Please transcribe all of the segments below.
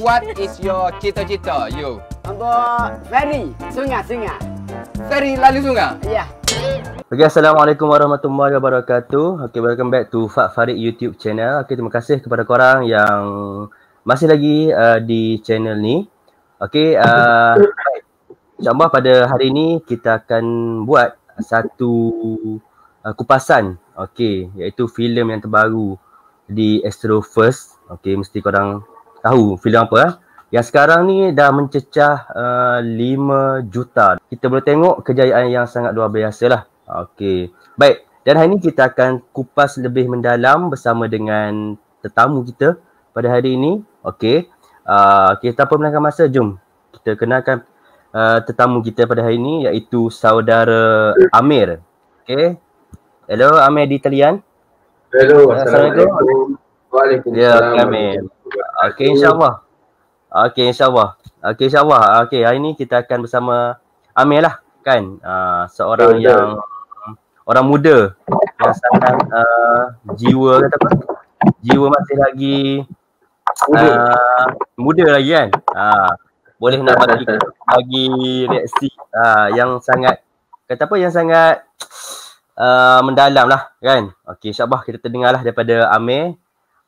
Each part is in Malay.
What is your cita-cita, you? Untuk ferry, sungai. Ferry lalu sungai? Ya. Okay, Assalamualaikum warahmatullahi wabarakatuh. Okay, welcome back to Fak Farid YouTube channel. Okay, terima kasih kepada korang yang masih lagi di channel ni. Okay, InsyaAllah pada hari ini kita akan buat satu kupasan, okay, iaitu filem yang terbaru di Astro First. Okay, mesti korang tahu filem apa. Yang sekarang ni dah mencecah 5 juta. Kita boleh tengok kejayaan yang sangat luar biasa lah. Okey. Baik. Dan hari ni kita akan kupas lebih mendalam bersama dengan tetamu kita pada hari ini. Okey. Kita tanpa melengahkan masa, jom kita kenalkan tetamu kita pada hari ini, iaitu saudara Amir. Okey. Hello Amir di talian. Hello, Assalamualaikum. Waalaikumsalam. Ya, Amir. Okey, insyaAllah. Okey, hari ni kita akan bersama Amir lah kan. Seorang yang orang muda yang sangat jiwa kata apa? Jiwa masih lagi muda lagi kan. Boleh nak bagi reaksi yang sangat kata apa, yang sangat mendalam lah kan. Okey, insyaAllah kita terdengarlah daripada Amir.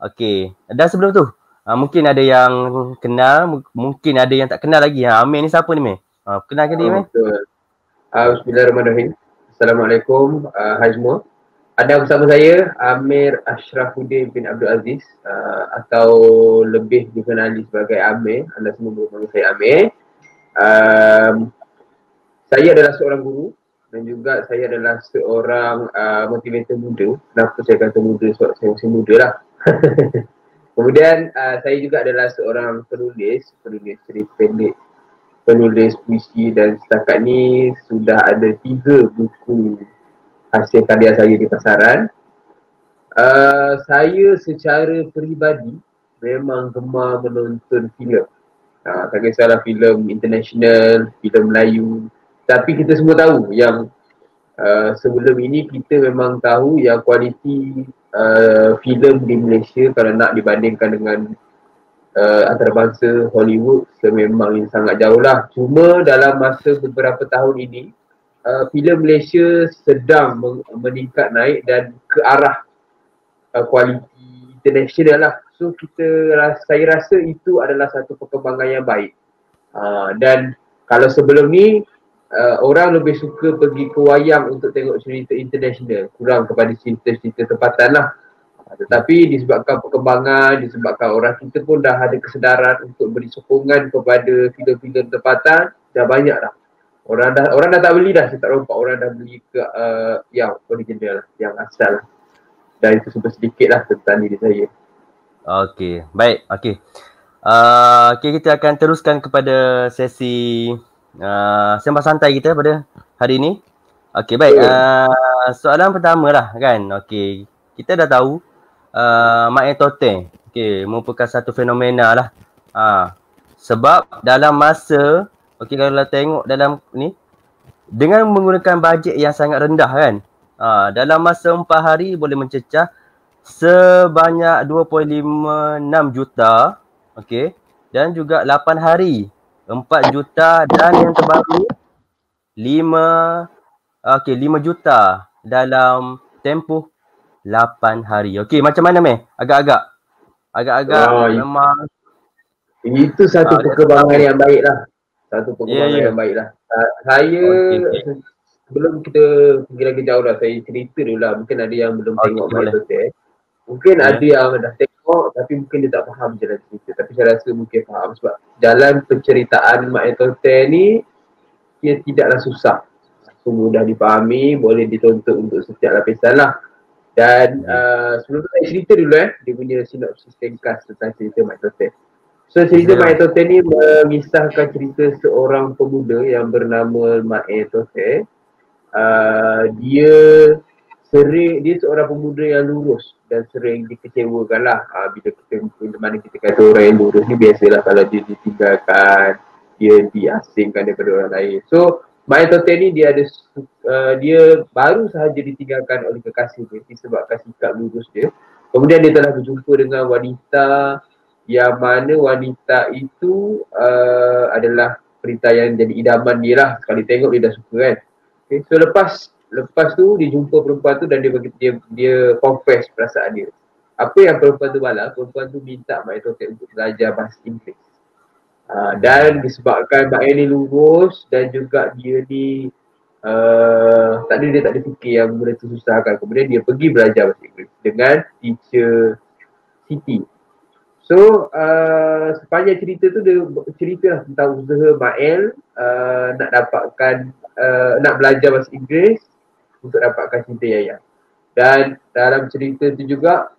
Okey, dan sebelum tu mungkin ada yang kenal, mungkin ada yang tak kenal lagi. Amir ni siapa ni, Amir? Kenalkan dia, Amir. Bismillahirrahmanirrahim. Assalamualaikum, hai semua. Ada bersama saya Amir Ashrafuddin bin Abdul Aziz, atau lebih dikenali sebagai Amir. Anda semua boleh panggil saya Amir. Saya adalah seorang guru dan juga saya adalah seorang motivator muda. Kenapa saya kata muda? Sebab saya masih muda lah. Kemudian saya juga adalah seorang penulis cerita pendek, penulis puisi, dan setakat ni sudah ada 3 buku hasil karya saya di pasaran. Saya secara peribadi memang gemar menonton filem. Tak kisahlah filem international, filem Melayu. Tapi kita semua tahu yang sebelum ini kita memang tahu yang kualiti filem di Malaysia kalau nak dibandingkan dengan antarabangsa Hollywood memang sangat jauh lah. Cuma dalam masa beberapa tahun ini filem Malaysia sedang meningkat naik dan ke arah kualiti international lah. So saya rasa itu adalah satu perkembangan yang baik. Dan kalau sebelum ni orang lebih suka pergi ke wayang untuk tengok cerita international, kurang kepada cerita-cerita tempatan lah. Tetapi disebabkan perkembangan, disebabkan orang kita pun dah ada kesedaran untuk beri sokongan kepada filem-filem tempatan, dah banyak dah. Orang dah tak beli dah, saya tak rompak, orang dah beli ke yang original lah, yang asal lah. Dan itu sedikit lah tentang diri saya. Okey, baik. Okey, kita akan teruskan kepada sesi sembang santai kita pada hari ini. Okey, baik. Soalan pertama lah kan. Okey, kita dah tahu Mak Entertain merupakan satu fenomena lah. Sebab dalam masa, okey, kalau tengok dalam ni, dengan menggunakan bajet yang sangat rendah kan, dalam masa 4 hari boleh mencecah sebanyak 2.56 juta. Okey, dan juga 8 hari 4 juta, dan yang terbaru 5 juta dalam tempoh 8 hari. Okey, macam mana, Meh? Agak-agak memang itu satu perkembangan yang baik lah. Satu perkembangan yang baik lah. Saya sebelum kita pergi lagi jauh lah, saya cerita dulu lah. Mungkin ada yang belum tengok My Tote. Mungkin ada yang dah tengok tapi mungkin dia tak faham jalan cerita. Tapi saya rasa mungkin faham sebab jalan penceritaan Mak Tote ni dia tidaklah susah. Mudah dipahami, boleh ditonton untuk setiap lapisan lah. Dan sebelum tu saya cerita dulu dia punya sinopsis ringkas tentang cerita Mak Tote. So cerita Mak Tote ni mengisahkan cerita seorang pemuda yang bernama Mak Tote. Dia seorang pemuda yang lurus dan sering dikecewakan lah. Bila mana kita kata orang yang lurus ni, biasalah kalau dia ditinggalkan, dia diasingkan daripada orang lain. So Mak Tote ni dia baru sahaja ditinggalkan oleh kekasih dia disebabkan sikap lurus dia. Kemudian dia telah berjumpa dengan wanita yang mana wanita itu adalah wanita yang jadi idaman dia lah. Sekali tengok dia dah suka kan. Okay, so lepas tu dia jumpa perempuan tu dan dia confess perasaan dia. Apa yang perempuan tu balas, perempuan tu minta Mak Etotet untuk belajar bahasa Inggeris. Dan disebabkan Mak ni lurus dan juga dia ni dia tak ada fikir yang benda tu susah kan. Kemudian dia pergi belajar bahasa Inggeris dengan teacher Siti. So sepanjang cerita tu dia cerita lah tentang usaha Mael nak dapatkan nak belajar bahasa Inggeris untuk dapatkan cinta Yaya. Dan dalam cerita tu juga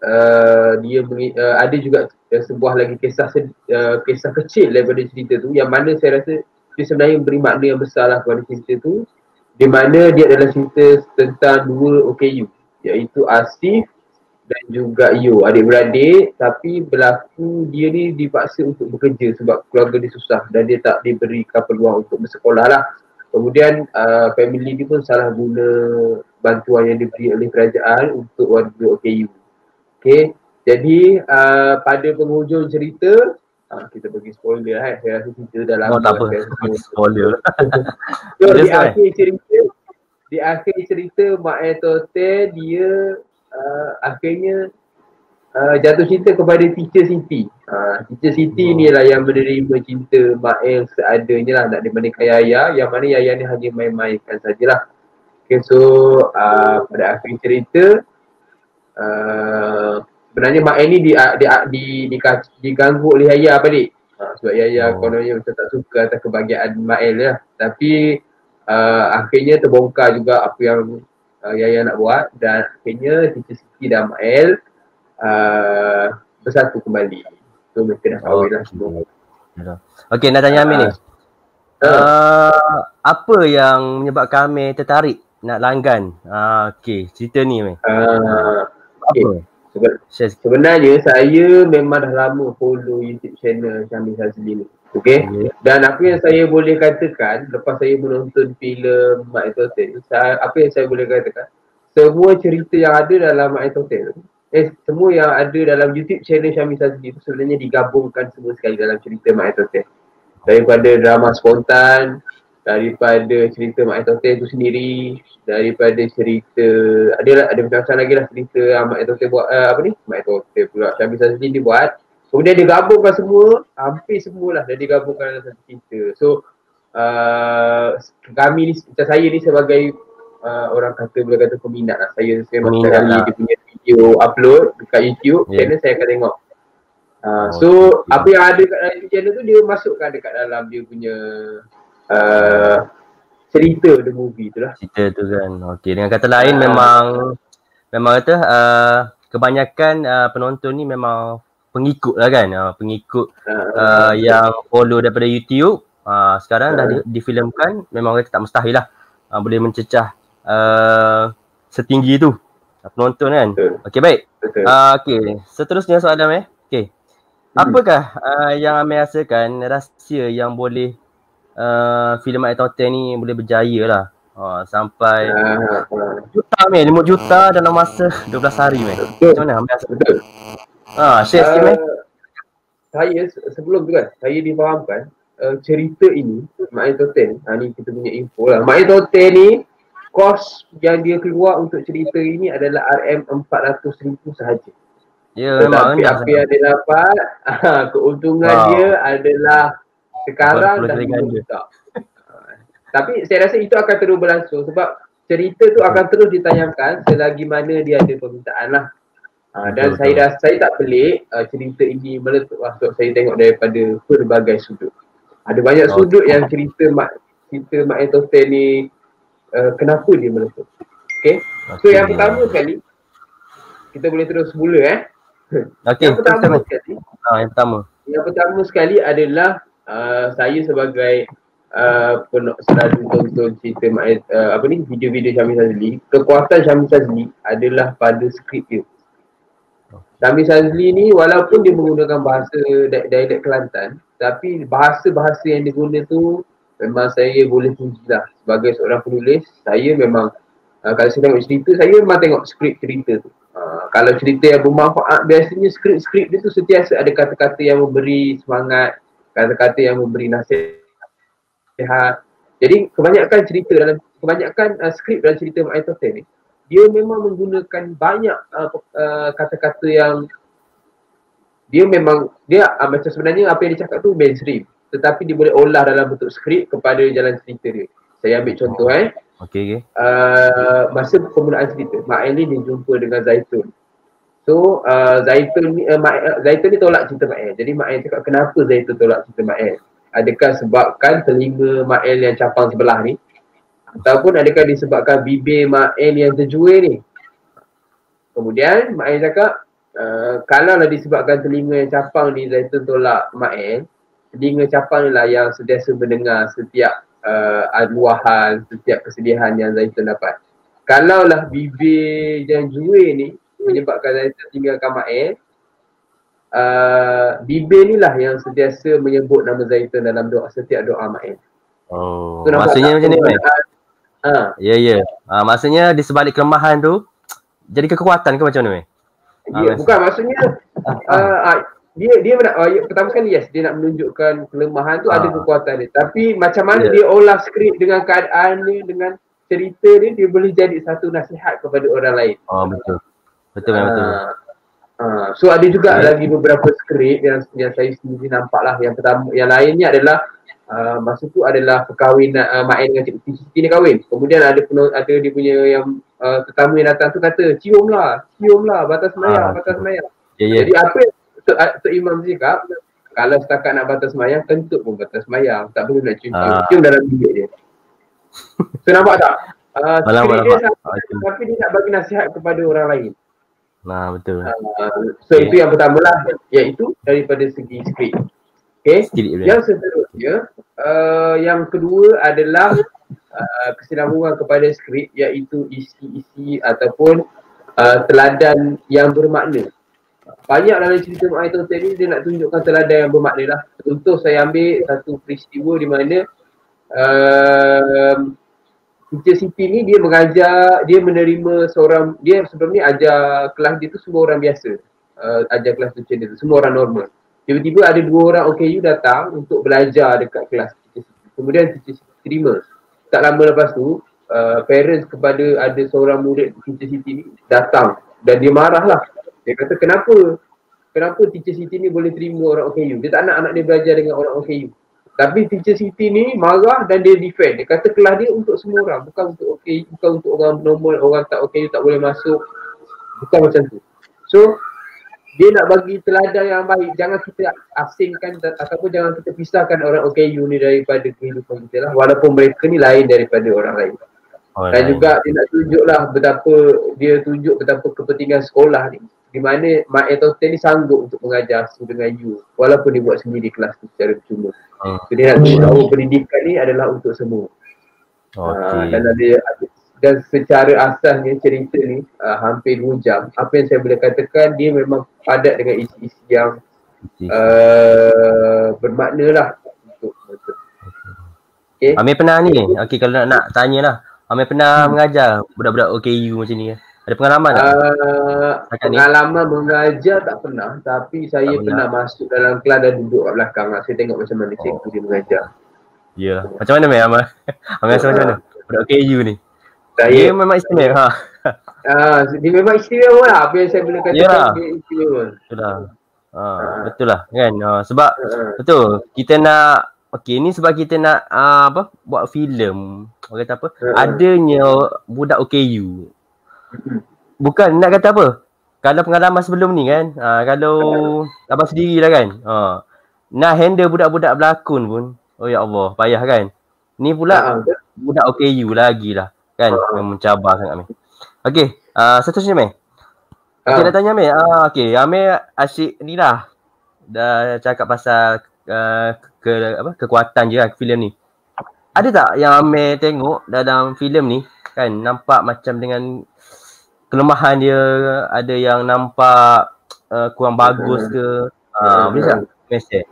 ada juga sebuah lagi kisah kecil daripada cerita tu yang mana saya rasa dia sebenarnya beri makna yang besar lah kepada cerita tu, di mana dia adalah cerita tentang dua OKU, iaitu Asif dan juga Yo, adik-beradik, tapi berlaku dia ni dipaksa untuk bekerja sebab keluarga dia susah dan dia tak diberikan peluang untuk bersekolah lah. Kemudian family dia pun salah guna bantuan yang diberi oleh kerajaan untuk warga OKU. Okay, jadi pada penghujung cerita, kita bagi spoiler kan, saya rasa cerita dah lama. Tak apa, spoiler. So di akhir cerita Mak Etotet dia akhirnya jatuh cinta kepada teacher Siti. Teacher Siti ni lah yang menerima cinta Mak El seadanya lah, nak dimandikan Yaya, yang mana Yaya ni hanya main-mainkan sajalah. Okay, so pada akhir cerita sebenarnya Mak El ni diganggu oleh Yaya balik. Sebab Yaya kononnya macam tak suka atas kebahagiaan Mak El lah. Tapi akhirnya terbongkar juga apa yang Yaya nak buat, dan akhirnya teacher Siti dan Mak El bersatu kembali. So mereka dah kahwin lah semua. Okay, nak tanya Amir ni. Apa yang menyebabkan Amir tertarik nak langgan cerita ni Amir? Okay. Sebenarnya saya memang dah lama follow YouTube channel Syamil Shazli ni. Okay? Dan apa yang saya boleh katakan lepas saya menonton filem Mak Etotet, apa yang saya boleh katakan, semua cerita yang ada dalam Mak Etotet, semua yang ada dalam YouTube channel Syamil Shazli itu sebenarnya digabungkan semua sekali dalam cerita Mak Etotet. Daripada drama spontan, daripada cerita Mak Etotet itu sendiri, daripada cerita ada macam-macam lagi lah cerita Mak Etotet buat Mak Etotet pula Syamil Shazli dia buat. Kemudian dia gabungkan semua, hampir semualah dan digabungkan dalam satu cerita. So kami ni, macam saya ni sebagai orang boleh kata peminat lah. Saya memang setiap kali dia punya video upload dekat YouTube, channel saya akan tengok. Apa yang ada kat dalam channel tu dia masukkan dekat dalam dia punya cerita the movie tu lah. Cerita tu kan. Okey, dengan kata lain memang kata kebanyakan penonton ni memang pengikut lah kan. Pengikut yang follow daripada YouTube. Sekarang dah difilmkan, memang kata tak mustahil lah boleh mencecah setinggi tu penonton kan. Okey, baik. Okey, seterusnya soalan okey. Apakah yang Amir rasakan rahsia yang boleh filem Mak Etotet ni boleh berjaya lah sampai juta Amir, 5 juta dalam masa 12 hari Macam mana Amir rasa? Betul. Share sikit Saya sebelum tu kan, saya difahamkan cerita ini Mak Etotet ni kita punya info lah. Mak Etotet ni kos yang dia keluar untuk cerita ini adalah RM400,000 sahaja. Ya, memang rendah. Tapi apa yang dia dapat, keuntungan dia adalah sekarang dah 5 juta. Tapi saya rasa itu akan terus berlangsung sebab cerita tu akan terus ditayangkan selagi mana dia ada permintaan lah. Dan saya tak pelik cerita ini meletup lah sebab saya tengok daripada pelbagai sudut. Ada banyak sudut yang cerita Mak Etotet ni kenapa dia meletup. Okay? So yang pertama sekali, kita boleh terus mula Yang pertama sekali adalah saya sebagai selalu tonton cerita video-video Syamil Shazli. Kekuatan Syamil Shazli adalah pada skrip dia. Syamil Shazli ni walaupun dia menggunakan bahasa dialek Kelantan, tapi bahasa-bahasa yang dia guna tu memang saya boleh puji lah. Sebagai seorang penulis, saya memang kalau saya tengok cerita, saya memang tengok skrip cerita tu. Kalau cerita yang bermanfaat, biasanya skrip-skrip dia tu sentiasa ada kata-kata yang memberi semangat, kata-kata yang memberi nasihat. Jadi kebanyakan skrip dalam cerita Mak Ayah Totem ni, dia memang menggunakan banyak kata-kata yang macam sebenarnya apa yang dia cakap tu mainstream, tetapi dia boleh olah dalam bentuk skrip kepada jalan cerita dia. Saya ambil contoh Okey. Masa permulaan cerita, Mak El ni dia jumpa dengan Zaitun. So Zaitun ni tolak cerita Mak El. Jadi Mak El cakap, kenapa Zaitun tolak cerita Mak El? Adakah sebabkan telinga Mak El yang capang sebelah ni? Ataupun adakah disebabkan bibir Mak El yang terjual ni? Kemudian Mak El cakap, kalaulah disebabkan telinga yang capang ni Zaitun tolak Mak El, telinga capang ni lah yang sentiasa mendengar setiap luahan, setiap kesedihan yang Zaitun dapat. Kalaulah bibir yang jual ni menyebabkan Zaitun tinggalkan Mak El, bibir ni lah yang sentiasa menyebut nama Zaitun dalam setiap doa Mak El. So, maksudnya macam ni, Ya. Maksudnya di sebalik kelemahan tu jadi kekuatan ke macam ni? Bukan, maksudnya dia pertama sekali dia nak menunjukkan kelemahan tu, ada kekuatan dia. Tapi macam mana dia olah skrip dengan keadaan ni, dengan cerita dia boleh jadi satu nasihat kepada orang lain. Betul. So ada juga lagi beberapa skrip yang saya sendiri nampak lah. Yang pertama, yang lainnya adalah masa tu adalah perkahwinan Mak El dengan Cik Siti ni kahwin. Kemudian ada dia punya yang tetamu yang datang tu kata, ciumlah batas semayang. Jadi apa yang Tok Imam cakap, kalau setakat nak batas semayang, kentut pun batas semayang, tak perlu nak cium dalam bilik dia. So nampak tak? Skrip dia tapi dia nak bagi nasihat kepada orang lain. Betul. So itu yang pertama lah, iaitu daripada segi skrip. Okay. Yang seterusnya, yang kedua adalah kesinambungan kepada skrip, iaitu isi-isi ataupun teladan yang bermakna. Banyak dalam cerita Mak Ayah Totem ni dia nak tunjukkan teladan yang bermakna lah. Contoh saya ambil satu peristiwa di mana Teacher Siti ni dia mengajar, dia menerima seorang, dia sebelum ni ajar kelas dia tu semua orang biasa. Ajar kelas teacher dia tu, semua orang normal. Tiba-tiba ada 2 orang OKU datang untuk belajar dekat kelas Teacher Siti. Kemudian Teacher Siti terima. Tak lama lepas tu, parents kepada ada seorang murid Teacher Siti ni datang dan dia marah lah. Dia kata, kenapa Teacher Siti ni boleh terima orang OKU? Dia tak nak anak dia belajar dengan orang OKU. Tapi Teacher Siti ni marah dan dia defend. Dia kata kelas dia untuk semua orang, bukan untuk OKU, bukan untuk orang normal, orang tak OKU tak boleh masuk. Bukan macam tu. So, dia nak bagi teladan yang baik. Jangan kita asingkan ataupun jangan kita pisahkan orang OKU ni daripada kehidupan kita lah. Walaupun mereka ni lain daripada orang lain. Dan juga dia nak tunjuk betapa kepentingan sekolah ni. Di mana Mak Ayah Totem ni sanggup untuk mengajar dengan you. Walaupun dia buat sendiri kelas tu secara percuma. So dia nak tahu pendidikan ni adalah untuk semua. Dan secara asasnya cerita ni hampir 2 jam. Apa yang saya boleh katakan, dia memang padat dengan isi-isi yang bermakna lah. Okay. Amir pernah ni, kalau nak tanya lah, Amir pernah mengajar budak-budak OKU macam ni? Ada pengalaman tak? Pengalaman mengajar tak pernah, tapi saya pernah masuk dalam kelas dan duduk kat belakang. Saya tengok macam mana cikgu dia mengajar. Ya, macam mana Amir? Amir rasa macam mana? Budak OKU ni? Dia memang istimewa. Dia memang istimewa lah. Apa yang saya boleh katakan, dia istimewa. Betul lah kan. Sebab betul, kita nak ni sebab kita nak buat filem. Orang kata apa? Adanya budak OKU. Bukan nak kata apa? Kalau pengalaman sebelum ni kan, kalau abang sendiri lah kan, nak handle budak-budak berlakon pun, oh ya Allah, payah kan. Ni pula budak OKU lagi lah kan, yang mencabar sangat Amir. Okey, seterusnya Amir. Nak tanya Amir. Amir asyik ni lah. Dah cakap pasal kekuatan je lah filem ni. Ada tak yang Amir tengok dalam filem ni kan, nampak macam dengan kelemahan dia, ada yang nampak kurang bagus ke? Boleh tak? Mesej.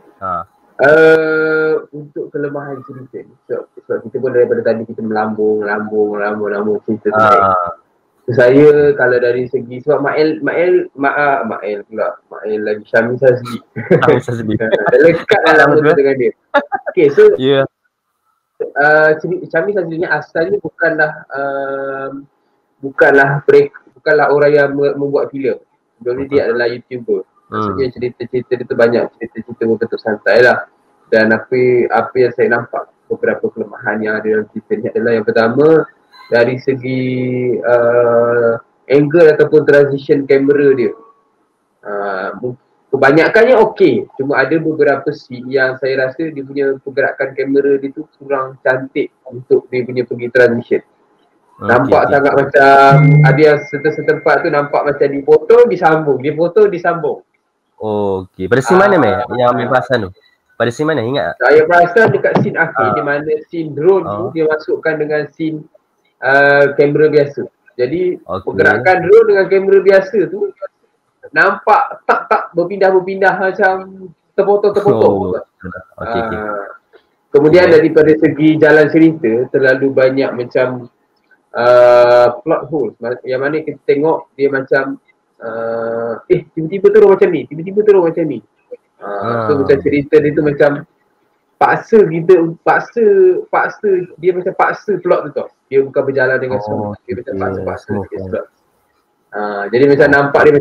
Untuk kelemahan cerita ni, sebab kita pun daripada tadi kita melambung cerita tu. Saya kalau dari segi sebab Mael lagi Syamil Sazli. Lekat dalam tu dengan dia. Okay, so Syamil Sazli ni asalnya bukanlah orang yang membuat filem. Sebelum ni dia adalah YouTuber. Maksudnya cerita-cerita dia tu banyak cerita-cerita berbentuk santai lah. Dan apa yang saya nampak beberapa kelemahan yang ada dalam cerita ni adalah yang pertama dari segi angle ataupun transition kamera dia. Kebanyakannya okey, cuma ada beberapa scene yang saya rasa dia punya pergerakan kamera dia tu kurang cantik untuk dia punya pergi transition. Nampak sangat macam ada yang setempat tu nampak macam dipotong disambung, dipotong disambung. Okey, pada scene mana yang ambil perasan tu? Pada scene mana, ingat tak? Saya perasan dekat scene akhir di mana scene drone tu dia masukkan dengan scene kamera biasa. Jadi pergerakan drone dengan kamera biasa tu nampak tak berpindah-berpindah macam terpotong-terpotong. Kemudian daripada segi jalan cerita terlalu banyak macam plot holes yang mana kita tengok dia macam tiba-tiba terus macam ni, tiba-tiba terus macam ni. So macam cerita dia tu macam paksa dia macam paksa plot tu tau. Dia bukan berjalan dengan semua. Dia macam paksa plot. Jadi macam nampak dia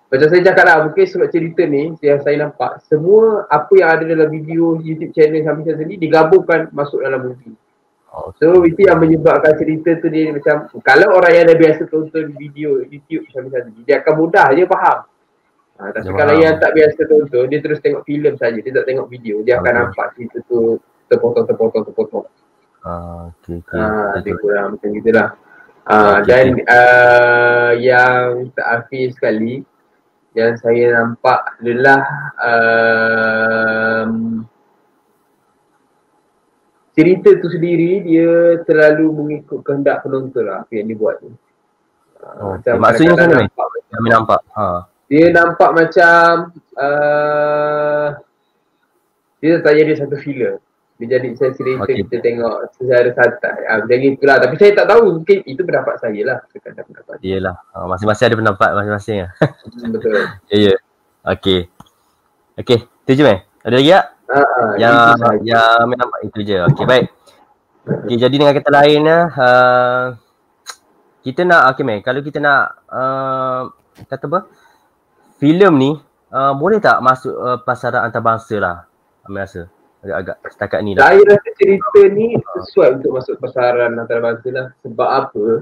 macam saya cakap lah, mungkin sebab cerita ni yang saya nampak semua apa yang ada dalam video YouTube channel Syamil Sazli digabungkan masuk dalam movie. So itu yang menyebabkan cerita tu dia macam kalau orang yang dah biasa tonton video YouTube Syamil Sazli dia akan mudah je faham. Tapi kalau yang tak biasa tonton dia terus tengok filem saja, dia tak tengok video, dia akan nampak cerita tu terpotong. Dia kurang macam gitulah. Dan yang terakhir sekali yang saya nampak adalah cerita tu sendiri dia terlalu mengikut kehendak penonton lah apa yang dia buat tu. Maksudnya macam mana yang nampak? Dia nampak macam dia tak jadi satu filem. Dia jadi cerita kita tengok secara santai. Macam itulah. Tapi saya tak tahu, mungkin itu pendapat saya lah. Sekadar pendapat. Iyalah, masing-masing ada pendapat masing-masing lah. Betul. Ya. Okey, itu je ada lagi tak? Yang nampak itu je. Okey, baik. Okey, jadi dengan kata lain kita nak kalau kita nak kata apa? Filem ni boleh tak masuk pasaran antarabangsa lah? Ambil rasa agak setakat ni dah. Saya rasa cerita ni sesuai untuk masuk pasaran antarabangsa lah. Sebab apa?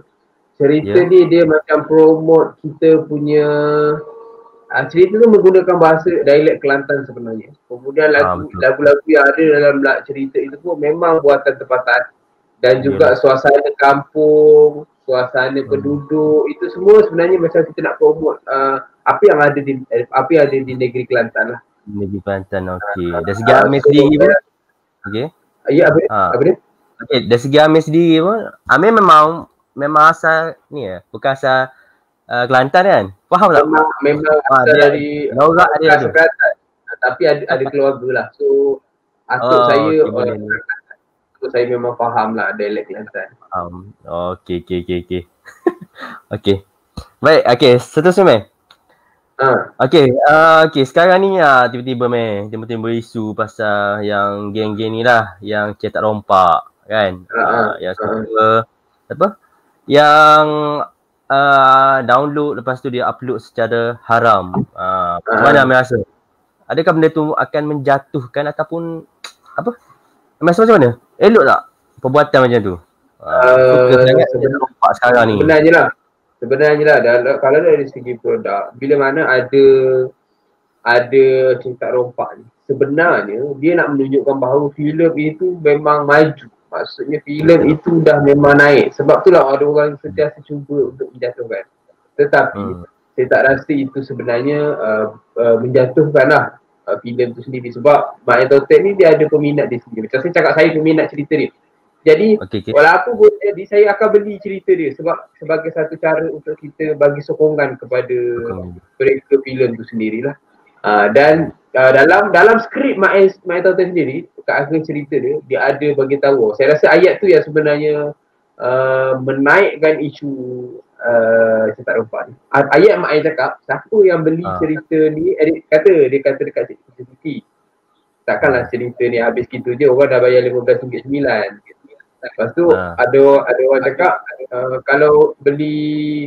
Cerita ni dia macam promote kita punya cerita tu menggunakan bahasa dialek Kelantan sebenarnya. Kemudian lagu-lagu yang ada dalam cerita itu pun memang buatan tempatan. Dan juga suasana kampung, suasana penduduk, itu semua sebenarnya macam kita nak promote apa yang ada di negeri Kelantan lah. Negeri Kelantan, okey. Dari segi Amir sendiri pun, okey. Ya, apa dia? Okey, dari segi Amir sendiri pun, Amir memang asal ni bukan asal Kelantan kan? Faham tak? Memang asal dari Lorak dia tu. Kelantan. Tapi ada keluarga lah. So, atuk saya memang faham lah dialek Kelantan. Okey. Okey. Baik, seterusnya Okey, sekarang ni tiba-tiba tiba-tiba isu pasal yang geng-geng ni lah yang cetak rompak kan. Yang apa? Yang download lepas tu dia upload secara haram. Macam mana Amir rasa? Adakah benda tu akan menjatuhkan ataupun apa? Amir rasa macam mana? Elok tak perbuatan macam tu? Suka sangat rompak sekarang ni. Sebenarnya lah kalau dari segi produk, bila mana ada cerita rompak ni, sebenarnya dia nak menunjukkan bahawa filem itu memang maju. Maksudnya filem itu dah memang naik. Sebab itulah ada orang sentiasa cuba untuk menjatuhkan. Tetapi saya tak rasa itu sebenarnya menjatuhkan lah filem itu sendiri. Sebab Mak Entertain ni dia ada peminat dia sendiri. Macam saya cakap, saya peminat cerita dia. Jadi walaupun boleh jadi saya akan beli cerita dia sebab sebagai satu cara untuk kita bagi sokongan kepada mereka filem tu sendirilah. Dan dalam skrip Mak Entertain sendiri kat akhir cerita dia ada bagi tahu. Saya rasa ayat tu yang sebenarnya menaikkan isu cetak rompak ni. Ayat mak ayah cakap, siapa yang beli cerita ni, dia kata dekat CCTV. Takkanlah cerita ni habis gitu je, orang dah bayar RM15.9. Lepas tu ada orang cakap, kalau beli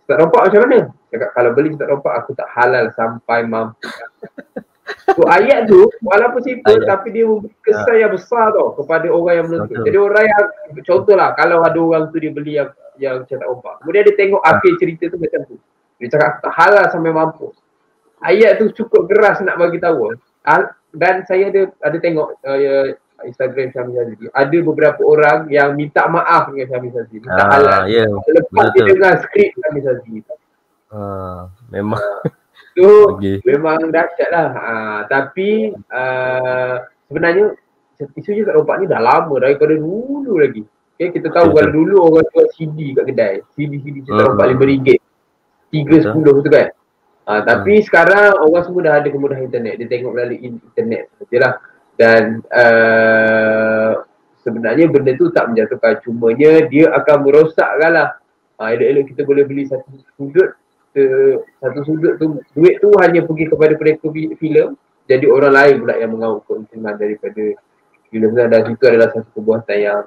cetak rompak macam mana? Cakap kalau beli cetak rompak aku tak halal sampai mampu. So ayat tu walaupun simple tapi dia memberi kesan yang besar tau kepada orang yang menonton. Jadi orang yang contohlah kalau ada orang tu dia beli yang cetak rompak. Kemudian dia tengok akhir cerita tu macam tu. Dia cakap aku tak halal sampai mampu. Ayat tu cukup keras nak bagi tahu. Dan saya ada tengok Instagram Syamil Shazili. Ada beberapa orang yang minta maaf dengan Syamil Shazili. Minta halal. Lepas dia dengar skrip Syamil Shazili. Memang. So memang dahsyat lah. Tapi sebenarnya isu cetak rompak ni dah lama daripada dulu lagi. Okay, kita tahu kalau dulu orang jual CD kat kedai. CD cetak rompak RM5. 3.10 tu kan. Tapi sekarang orang semua dah ada kemudahan internet. Dia tengok melalui internet sajalah. Dan sebenarnya benda tu tak menjatuhkan. Cumanya dia akan merosakkan lah. Elok-elok kita boleh beli satu sudut tu, duit tu hanya pergi kepada pelakon filem. Jadi orang lain pula yang mengaut keuntungan daripada filem tu. Dan itu adalah satu perbuatan yang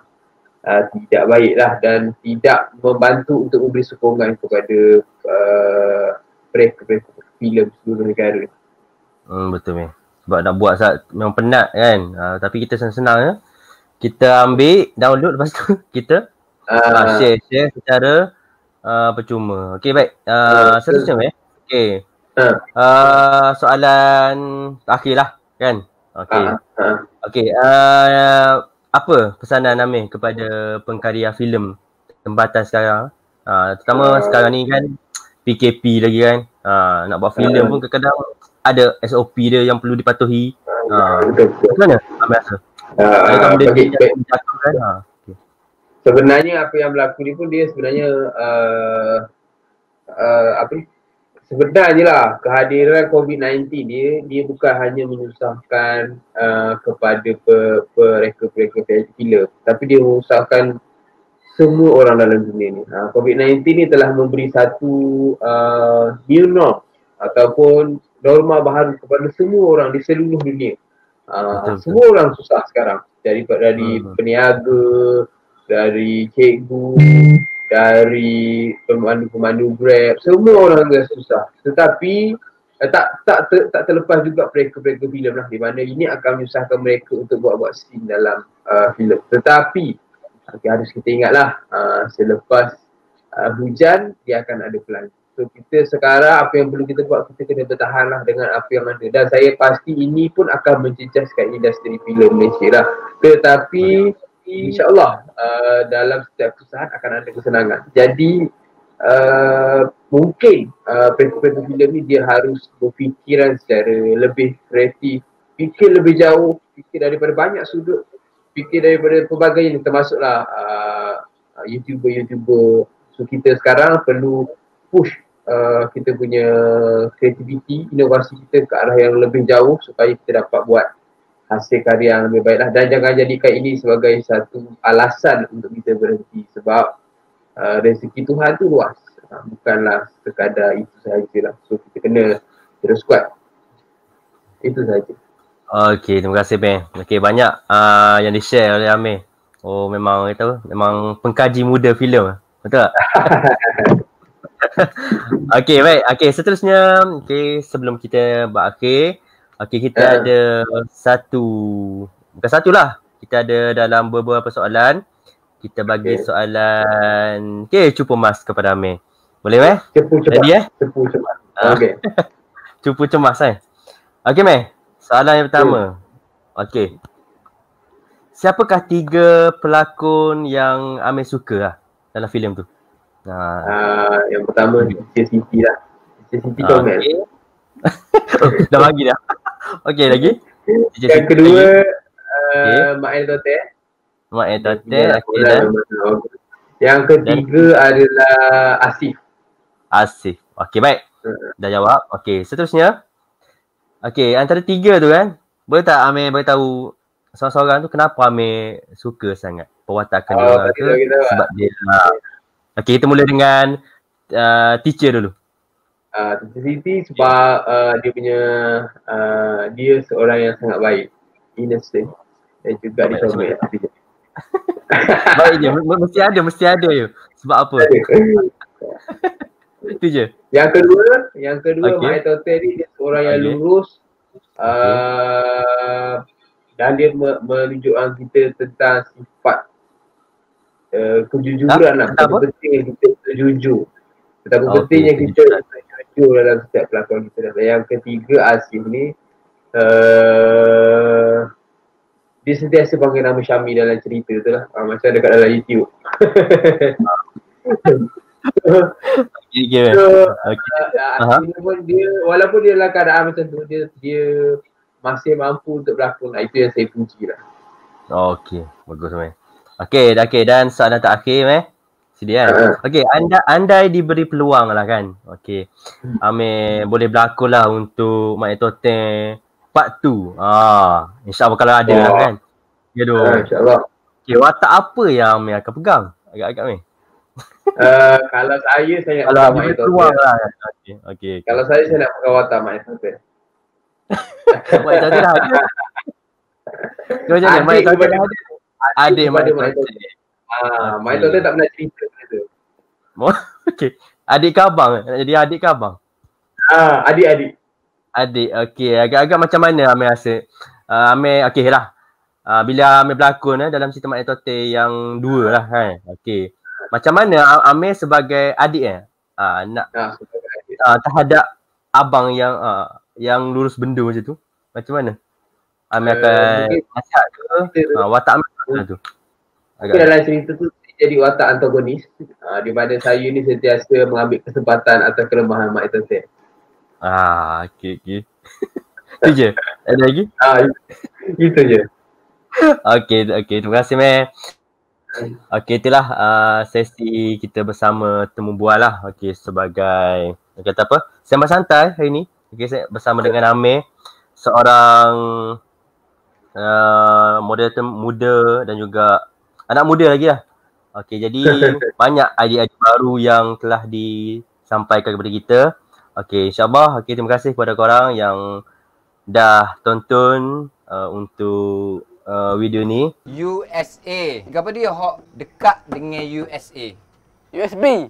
tidak baik lah. Dan tidak membantu untuk memberi sokongan kepada pelakon filem seluruh negara. Betul meh. Sebab nak buat memang penat kan. Tapi kita senang-senang ya. Kita ambil, download, lepas tu kita share secara percuma. Okey baik. Seterusnya meh. Okey. Soalan terakhir lah kan. Okey. Okey. Apa pesanan Amir kepada pengkarya filem tempatan sekarang? Terutama sekarang ni kan PKP lagi kan. Nak buat filem pun kadang-kadang ada SOP dia yang perlu dipatuhi. Macam mana Amir rasa? Sebenarnya apa yang berlaku ni pun dia sebenarnya sebenarnya lah kehadiran COVID-19 dia bukan hanya menyusahkan kepada pelakon filem, tapi dia menyusahkan semua orang dalam dunia ni. COVID-19 ni telah memberi satu new norm ataupun norma baharu kepada semua orang di seluruh dunia. Semua orang susah sekarang, dari peniaga, dari cikgu, dari pemandu Grab, semua orang dah susah. Tetapi tak terlepas juga pelakon filem lah, di mana ini akan menyusahkan mereka untuk buat scene dalam filem. Tetapi harus kita ingatlah, selepas hujan dia akan ada pelangi. So kita sekarang apa yang perlu kita buat, kita kena bertahan lah dengan apa yang ada. Dan saya pasti ini pun akan mencecahkan industri filem Malaysia lah. Tetapi InsyaAllah dalam setiap kesusahan akan ada kesenangan. Jadi mungkin pelakon filem ni dia harus berfikiran secara lebih kreatif, fikir lebih jauh, fikir daripada banyak sudut, fikir daripada pelbagai ni, termasuklah YouTuber. So kita sekarang perlu push kita punya kreativiti, inovasi kita ke arah yang lebih jauh supaya kita dapat buat hasil karya yang lebih baik lah. Dan jangan jadikan ini sebagai satu alasan untuk kita berhenti, sebab rezeki Tuhan tu luas, bukanlah sekadar itu sahajalah. So kita kena terus kuat, itu sahaja. Okey, terima kasih Ben. Okey, banyak yang di-share oleh Amir. Oh memang memang pengkaji muda filem, betul tak? Okey baik. Okey, seterusnya sebelum kita berakhir, kita ada bukan satu lah. Kita ada dalam beberapa soalan. Kita bagi soalan cupu emas kepada Amir. Boleh meh? Cupu cemas. Ready Cupu cemas. Okey. Cupu cemas Okey meh. Soalan yang pertama. Okey. Siapakah 3 pelakon yang Amir suka lah dalam filem tu? Yang pertama Cik Siti lah. Cik Siti Comel. Dah bagi dah. Okey lagi. Yang kedua Mak El Tote. Mak El Tote. Yang ketiga adalah Asif. Okey baik. Dah jawab. Okey, seterusnya. Okey, antara 3 tu kan, boleh tak Amir beritahu seorang-seorang tu kenapa Amir suka sangat perwatakan dia ke sebab dia Okay, kita mula dengan teacher dulu. Teacher Siti sebab dia punya dia seorang yang sangat baik, innocent dan juga dicomel. Baik je, mesti ada je. Sebab apa? Itu je. Yang kedua okay. Mak Totel ni dia seorang yang lurus dan dia menunjukkan kita tentang sifat kejujuran lah. Betapa pentingnya kita jujur. Betapa pentingnya kita jujur dalam setiap pelakon kita. Dan yang ketiga Asif ni dia sentiasa panggil nama Syami dalam cerita tu lah. Macam dekat dalam YouTube. Pun dia, walaupun dia dalam keadaan macam tu, dia masih mampu untuk berlakon. Itu yang saya puji lah. Okey, bagus Meh. Okey, dan soalan terakhir Sedia kan? Okey, anda diberi peluang lah kan. Okey. Amir boleh berlakon lah untuk Mak Totel part 2. InsyaAllah kalau ada lah kan. Ya doh. InsyaAllah. Okey, watak apa yang Amir akan pegang? Agak-agak Meh. Kalau saya nak pegang Mak Totel lah. Okey. Kalau saya nak pegang watak Mak Totel. Mak Totel dah ada. Kau jangan Mak Totel dah ada. Adik Mak Totel. Mak Totel tak pernah cerita benda tu. Okey. Adik ke abang? Nak jadi adik ke abang? Adik. Adik, okey. Agak-agak macam mana Amir rasa? Amir, okey lah. Bila Amir berlakon dalam cerita Mak Totel yang 2 lah kan. Okey. Macam mana Amir sebagai adik sebagai adik. Terhadap abang yang lurus benda macam tu? Macam mana? Amir akan nasihat ke? Watak Amir macam tu? Dalam cerita tu jadi watak antagonis. Di mana saya ni sentiasa mengambil kesempatan atau kelemahan Mak Totel. Okey. Itu je? Ada lagi? Itu je. Okey. Terima kasih Meh. Okey, itulah sesi kita bersama Temu Bual lah. Okey, sebagai kata apa? Sembang santai hari ni. Okey, saya bersama dengan Amir, seorang moderator muda dan juga anak muda lagi lah. Okey, jadi banyak idea baru yang telah disampaikan kepada kita. Okey, insyaAllah. Okey, terima kasih kepada korang yang dah tonton untuk video ni. USA. Kenapa dia hok dekat dengan USA? USB.